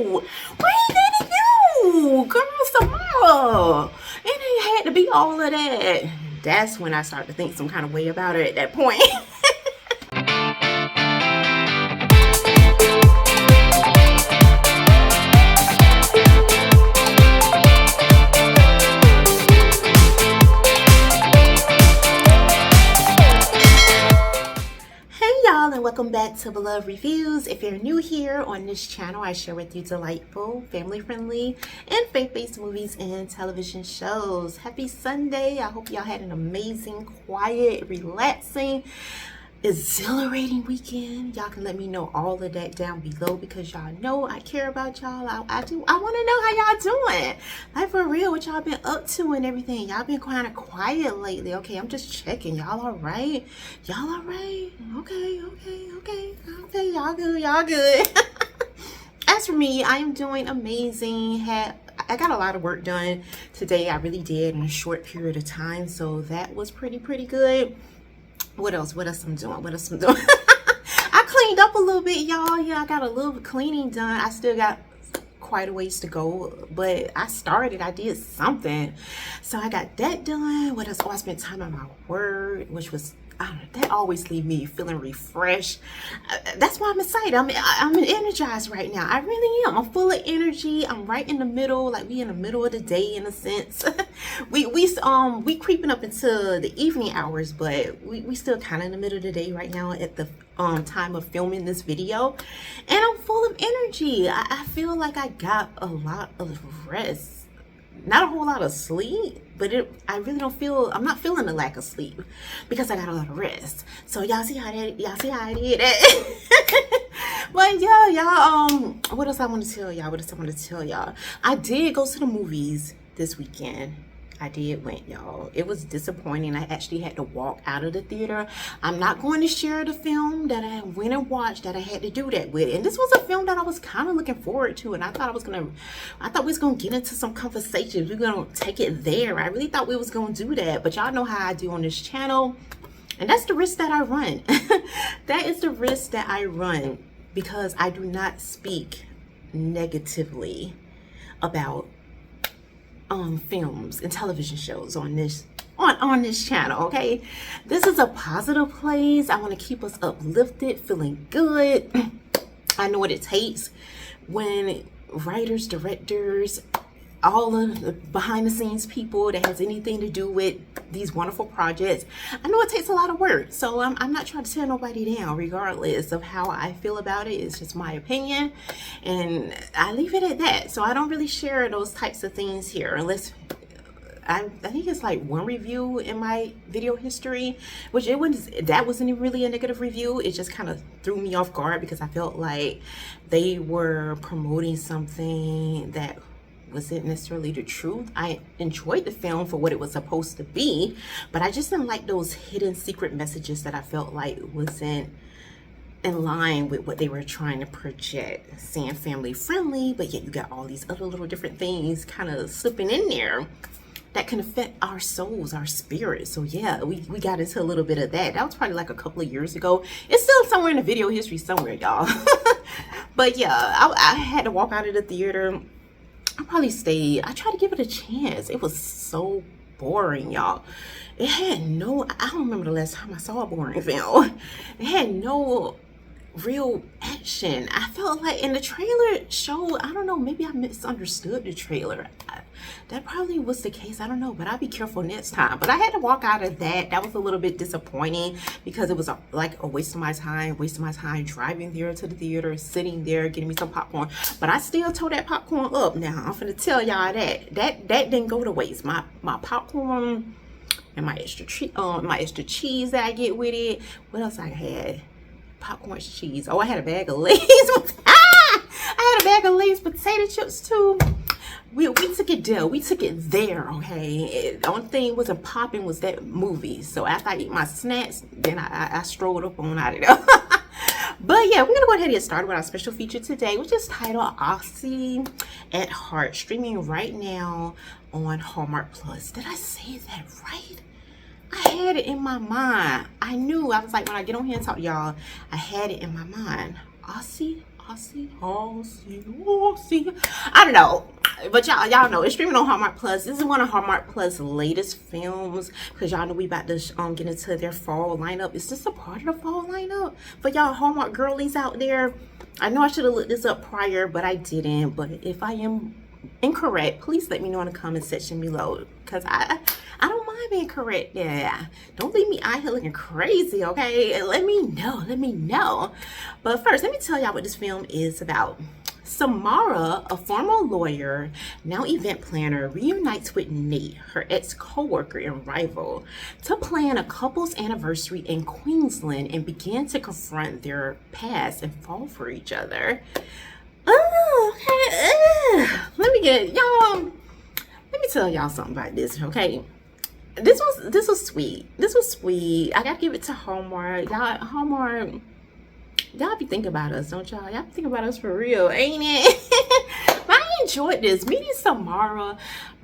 you? Wait, that you, girl, Samara. It ain't had to be all of that. That's when I started to think some kind of way about her at that point. And welcome back to Beloved Reviews. If you're new here on this channel, I share with you delightful, family-friendly, and faith-based movies and television shows. Happy Sunday. I hope y'all had an amazing, quiet, relaxing, exhilarating weekend. Y'all can let me know all of that down below because y'all know I care about y'all. I want to know how y'all doing. Like, for real, what y'all been up to and everything. Y'all been kind of quiet lately. Okay, I'm just checking. Y'all all right? Y'all all right? Okay. Y'all good. As for me, I am doing amazing. I got a lot of work done today. I really did in a short period of time, so that was pretty good. What else I'm doing? I cleaned up a little bit, y'all. Yeah, I got a little cleaning done. I still got quite a ways to go, but I did something. So I got that done. What else? Oh, I spent time on my word, which was, I don't know, that always leave me feeling refreshed. That's why I'm excited. I'm energized right now. I really am. I'm full of energy. I'm right in the middle, like we in the middle of the day in a sense. we creeping up into the evening hours, but we still kind of in the middle of the day right now at the time of filming this video, and I'm full of energy. I feel like I got a lot of rest. Not a whole lot of sleep, but I really don't feel, I'm not feeling the lack of sleep because I got a lot of rest. So y'all see how I did that? But yeah, y'all, what else I want to tell y'all? I did go to the movies this weekend. I went, y'all. It was disappointing. I actually had to walk out of the theater. I'm not going to share the film that I went and watched that I had to do that with. And this was a film that I was kind of looking forward to. And I thought we was going to get into some conversations. We're going to take it there. I really thought we was going to do that. But y'all know how I do on this channel. And that's the risk that I run. That is the risk that I run because I do not speak negatively about films and television shows on this channel. Okay, this is a positive place. I want to keep us uplifted, feeling good. I know what it takes when writers, directors, all of the behind the scenes people that has anything to do with these wonderful projects. I know it takes a lot of work, so I'm not trying to tear nobody down regardless of how I feel about it. It's just my opinion and I leave it at that. So I don't really share those types of things here unless I think it's like one review in my video history, which that wasn't really a negative review. It just kind of threw me off guard because I felt like they were promoting something that wasn't necessarily the truth. I enjoyed the film for what it was supposed to be, but I just didn't like those hidden secret messages that I felt like wasn't in line with what they were trying to project, saying family friendly, but yet you got all these other little different things kind of slipping in there that can affect our souls, our spirits. So yeah, we got into a little bit of that. That was probably like a couple of years ago. It's still somewhere in the video history somewhere, y'all. But yeah, I had to walk out of the theater. I probably stayed. I tried to give it a chance. It was so boring, y'all. It had I don't remember the last time I saw a boring film. It had no real action. I felt like in the trailer showed, I don't know, maybe I misunderstood the trailer. That probably was the case. I don't know, but I'll be careful next time. But I had to walk out of that. That was a little bit disappointing because it was like a waste of my time driving there to the theater, sitting there, getting me some popcorn. But I still tore that popcorn up. Now I'm finna tell y'all that didn't go to waste. My popcorn and my extra cheese that I get with it. What else I had? Popcorn, cheese. Oh, I had a bag of Lay's. I had a bag of Lay's potato chips too. We took it there. We took it there, okay? The only thing wasn't popping was that movie. So after I eat my snacks, then I strolled up on out of there. But yeah, we're going to go ahead and get started with our special feature today, which is titled Aussie At Heart, streaming right now on Hallmark Plus. Did I say that right? I had it in my mind. I was like, when I get on here and talk to y'all, I had it in my mind. Aussie Aussie. I don't know. But y'all know it's streaming on Hallmark Plus. This is one of Hallmark Plus' latest films because y'all know we about to get into their fall lineup. Is this a part of the fall lineup for y'all Hallmark girlies out there? I know I should have looked this up prior, but I didn't. But if I am incorrect, please let me know in the comment section below because I don't mind being correct. Yeah, don't leave me out here looking crazy, okay? Let me know. But first, let me tell y'all what this film is about. Samara, a former lawyer, now event planner, reunites with Nate, her ex-coworker and rival, to plan a couple's anniversary in Queensland and begin to confront their past and fall for each other. Oh, okay. Let me tell y'all something about this, okay? This was sweet. This was sweet. I gotta give it to Hallmark. Hallmark. Y'all be thinking about us, don't y'all? Y'all be thinking about us for real, ain't it? But I enjoyed this. Meeting Samara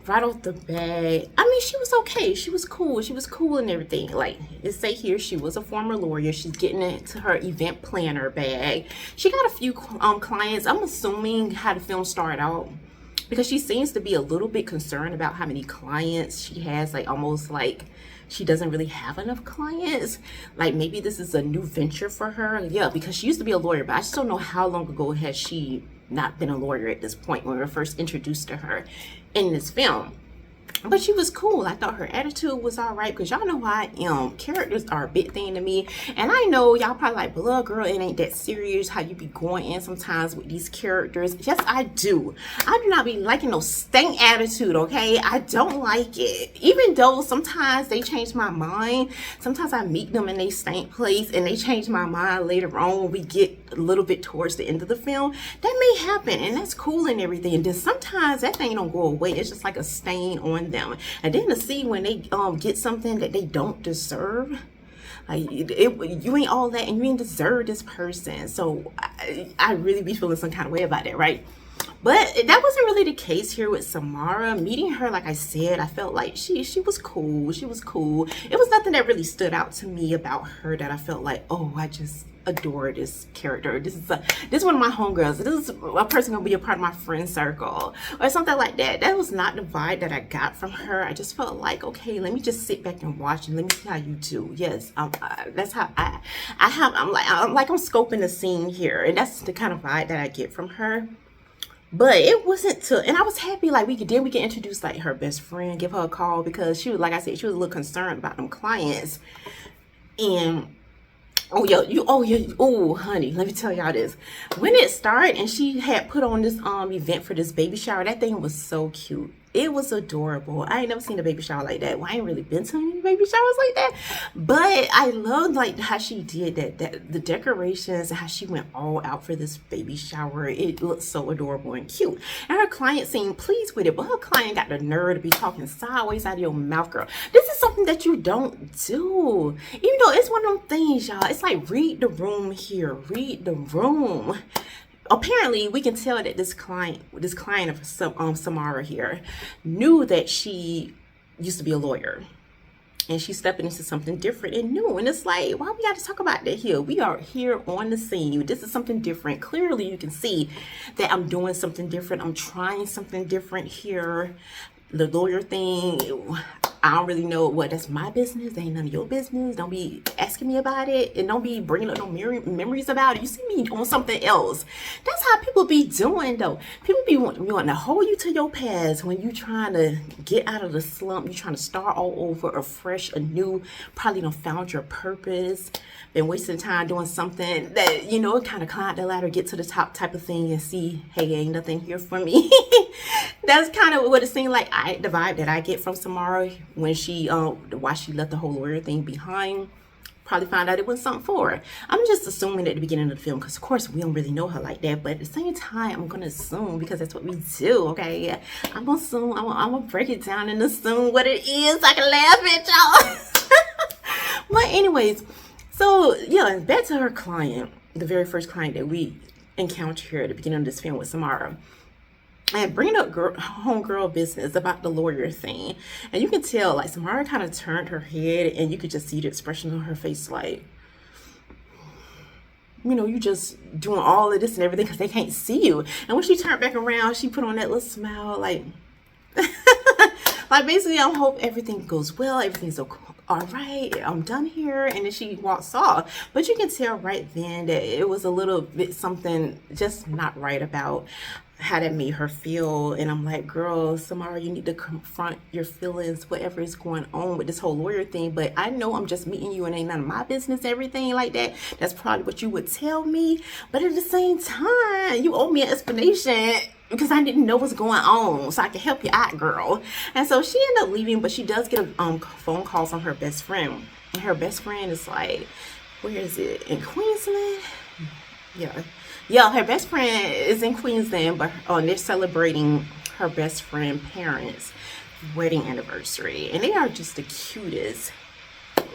right off the bat. I mean, she was okay. She was cool. She was cool and everything. Like, it say here, she was a former lawyer. She's getting into her event planner bag. She got a few clients. I'm assuming how the film started out, because she seems to be a little bit concerned about how many clients she has, like almost like she doesn't really have enough clients. Like maybe this is a new venture for her. Yeah, because she used to be a lawyer, but I just don't know how long ago has she not been a lawyer at this point when we were first introduced to her in this film. But she was cool. I thought her attitude was all right because y'all know how I am. Characters are a big thing to me. And I know y'all probably like, blood girl, it ain't that serious how you be going in sometimes with these characters. Yes, I do. I do not be liking no stank attitude, okay? I don't like it. Even though sometimes they change my mind. Sometimes I meet them in they stank place and they change my mind later on when we get a little bit towards the end of the film. That may happen and that's cool and everything. And then sometimes that thing don't go away. It's just like a stain on them. And then to see when they get something that they don't deserve, like you ain't all that and you ain't deserve this person. So I really be feeling some kind of way about that, right? But that wasn't really the case here with Samara. Meeting her, like I said, I felt like she was cool. She was cool. It was nothing that really stood out to me about her that I felt like, oh, I just adore this character. This is one of my homegirls. This is a person gonna be a part of my friend circle or something like that. That was not the vibe that I got from her. I just felt like, okay, let me just sit back and watch and let me see how you do. Yes, that's how I'm I'm scoping the scene here, and that's the kind of vibe that I get from her. But it wasn't and I was happy like we could introduce like her best friend, give her a call, because she was, like I said, she was a little concerned about them clients. And honey, let me tell y'all this. When it started and she had put on this event for this baby shower, that thing was so cute. It was adorable. I ain't never seen a baby shower like that. Well, I ain't really been to any baby showers like that. But I loved like how she did that the decorations and how she went all out for this baby shower. It looked so adorable and cute. And her client seemed pleased with it. But her client got the nerve to be talking sideways out of your mouth, girl. This is something that you don't do. Even though it's one of them things, y'all. It's like, read the room here. Read the room. Apparently, we can tell that this client of Samara here knew that she used to be a lawyer, and she's stepping into something different and new. And it's like, why we got to talk about that here? We are here on the scene. This is something different. Clearly, you can see that I'm doing something different. I'm trying something different here. The lawyer thing, I don't really know what. That's my business. That ain't none of your business. Don't be asking me about it, and don't be bringing up no memories about it. You see me doing something else. That's how people be doing, though. People be wanting to hold you to your past when you trying to get out of the slump. You trying to start all over, afresh, anew. Probably done found your purpose. Been wasting time doing something that, you know, kind of climb the ladder, get to the top type of thing, and see, hey, ain't nothing here for me. That's kind of what it seemed like. The vibe that I get from Samara when she why she left the whole lawyer thing behind. Probably found out it was something for her. I'm just assuming at the beginning of the film, because of course we don't really know her like that, but at the same time I'm gonna assume, because that's what we do. Okay, I'm gonna assume. I'm gonna break it down and assume what it is. I can laugh at y'all. But anyways, so yeah, back to her client, the very first client that we encountered here at the beginning of this film with Samara. And bringing up homegirl business about the lawyer thing. And you can tell, like, Samara kind of turned her head and you could just see the expression on her face, like, you know, you just doing all of this and everything because they can't see you. And when she turned back around, she put on that little smile, like, like basically, I hope everything goes well, everything's okay. All right, I'm done here. And then she walks off. But you can tell right then that it was a little bit something just not right about how that made her feel. And I'm like, girl, Samara, you need to confront your feelings, whatever is going on with this whole lawyer thing. But I know I'm just meeting you and ain't none of my business, everything like that. That's probably what you would tell me. But at the same time, you owe me an explanation because I didn't know what's going on, so I can help you out, girl. And so she ended up leaving, but she does get a phone call from her best friend. And her best friend is like, where is it? In Queensland? Yeah, her best friend is in Queensland, but they're celebrating her best friend parents' wedding anniversary. And they are just the cutest,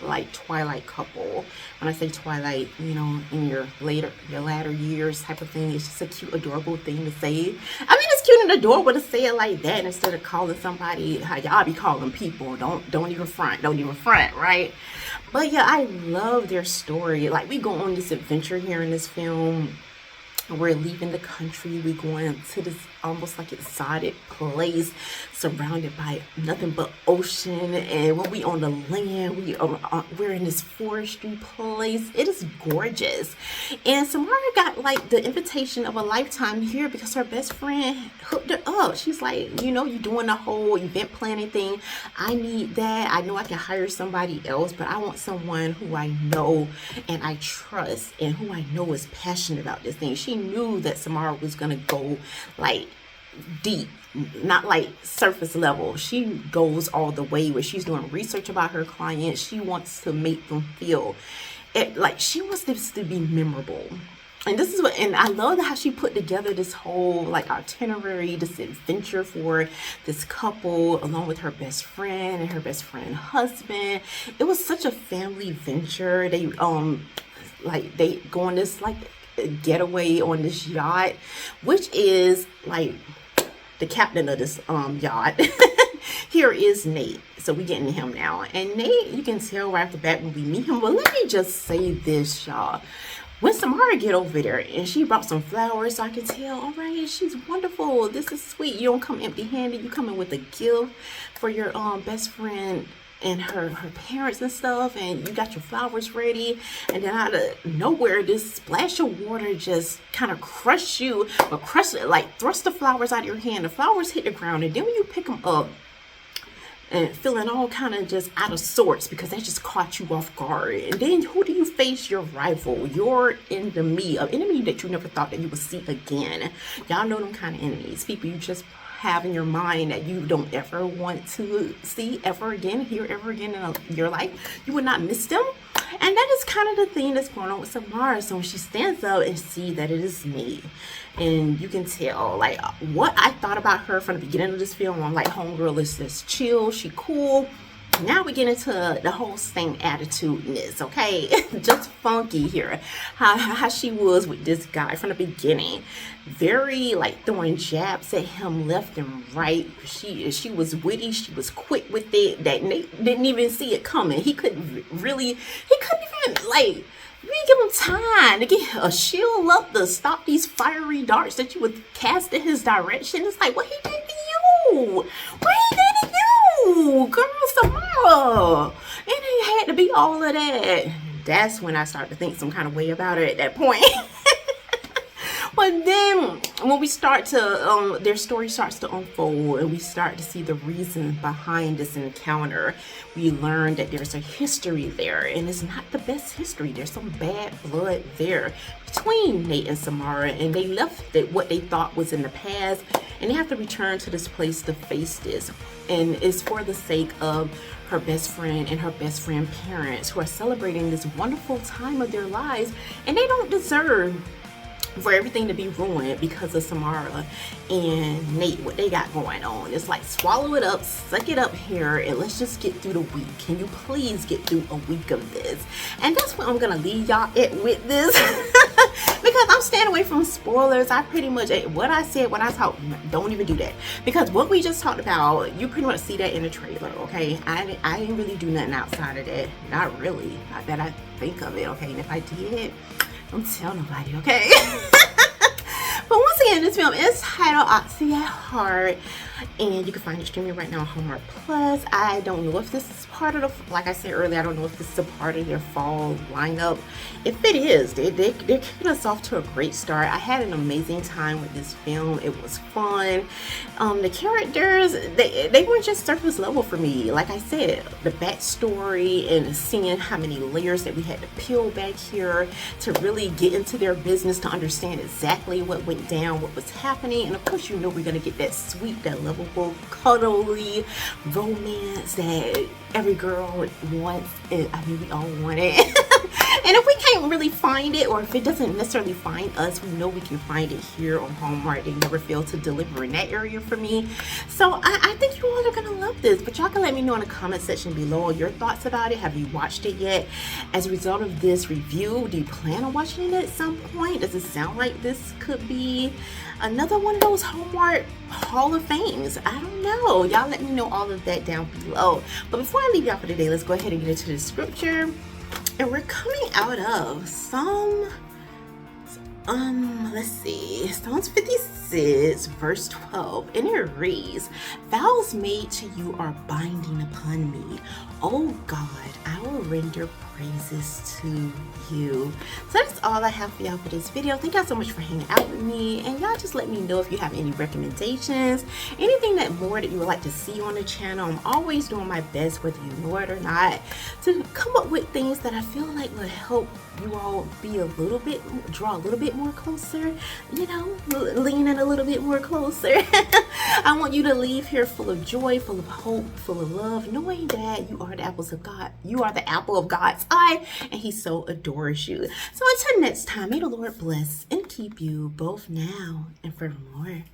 like, twilight couple. When I say twilight, you know, in your latter years type of thing, it's just a cute, adorable thing to say. I mean, it's cute and adorable to say it like that instead of calling somebody how y'all be calling people. Don't even front, right? But yeah, I love their story. Like, we go on this adventure here in this film. We're leaving the country. We're going to this almost like exotic place surrounded by nothing but ocean. And when we on the land, we're in this forestry place. It is gorgeous. And Samara got like the invitation of a lifetime here because her best friend hooked her up. She's like, you know, you're doing the whole event planning thing. I need that. I know I can hire somebody else, but I want someone who I know and I trust and who I know is passionate about this thing. She knew that Samara was gonna go like deep, not like surface level. She goes all the way where she's doing research about her clients. She wants to make them feel it, like she wants this to be memorable. And this is what, and I love how she put together this whole like itinerary, this adventure for this couple, along with her best friend and her best friend husband. It was such a family venture. They they go on this like getaway on this yacht, which is like the captain of this yacht. Here is Nate. So we getting him now. And Nate, you can tell right off the bat when we meet him. But let me just say this, y'all. When Samara get over there and she brought some flowers, so I can tell, all right, she's wonderful. This is sweet. You don't come empty-handed. You come in with a gift for your best friend and her parents and stuff, and you got your flowers ready, and then out of nowhere this splash of water just kind of crushed you, but crushed it, like thrust the flowers out of your hand. The flowers hit the ground, and then when you pick them up and feeling all kind of just out of sorts because that just caught you off guard, and then who do you face? Your rival, your enemy, an enemy that you never thought that you would see again. Y'all know them kind of enemies, people you just have in your mind that you don't ever want to see ever again, hear ever again in your life. You would not miss them. And that is kind of the thing that's going on with Samara. So when she stands up and see that it is me, and you can tell like what I thought about her from the beginning of this film. I'm like, homegirl is just chill, she cool. Now we get into the whole same attitudeness, okay? Just funky here. How she was with this guy from the beginning. Very like throwing jabs at him left and right. She was witty, she was quick with it. That Nate didn't even see it coming. He couldn't even like, you didn't give him time to get a shield up to stop these fiery darts that you would cast in his direction. It's like, what he did to you? What he did to you? Girl, Samara. It ain't had to be all of that. That's when I started to think some kind of way about her at that point. But then when we start to, their story starts to unfold and we start to see the reason behind this encounter, we learn that there's a history there, and it's not the best history. There's some bad blood there between Nate and Samara, and they left what they thought was in the past, and they have to return to this place to face this. And it's for the sake of her best friend and her best friend parents, who are celebrating this wonderful time of their lives, and they don't deserve for everything to be ruined because of Samara and Nate, what they got going on. It's like, swallow it up, suck it up here, and let's just get through the week. Can you please get through a week of this? And that's what I'm gonna leave y'all at with this. Because I'm staying away from spoilers. I pretty much, what I said, what I talked, don't even do that. Because what we just talked about, you pretty much see that in the trailer, okay? I didn't really do nothing outside of that. Not really. Not that I think of it, okay? And if I did, Don't tell nobody, okay? But once again, this film is titled Aussie At Heart, and you can find it streaming right now on Hallmark Plus. I don't know if this is part of the, like I said earlier, I don't know if this is a part of their fall lineup. If it is, they're kicking us off to a great start. I had an amazing time with this film. It was fun. The characters, they weren't just surface level for me. Like I said, the backstory and seeing how many layers that we had to peel back here to really get into their business, to understand exactly what went down, what was happening. And of course, you know, we're gonna get that sweet, that lovable, cuddly romance that every girl wants. I mean, we all want it. And if we can't really find it, or if it doesn't necessarily find us, we know we can find it here on Hallmark. They never fail to deliver in that area for me. So I think you all are gonna love this. But y'all can let me know in the comment section below your thoughts about it. Have you watched it yet? As a result of this review, do you plan on watching it at some point? Does it sound like this could be another one of those Hallmark Hall of Fames? I don't know. Y'all let me know all of that down below. But before I leave y'all for today, let's go ahead and get into the scripture. And we're coming out of let's see, Psalms 56 verse 12, and it reads, "Vows made to you are binding upon me. Oh God, I will render praises to you." So that's all I have for y'all for this video. Thank y'all so much for hanging out with me, and y'all just let me know if you have any recommendations, anything that more that you would like to see on the channel. I'm always doing my best, whether you know it or not, to come up with things that I feel like will help you all be a little bit, draw a little bit more closer, you know, lean in a little bit more closer. I want you to leave here full of joy, full of hope, full of love, knowing that you are the apples of God. You are the apple of God's eye, and He so adores you. So until next time, may the Lord bless and keep you both now and forevermore.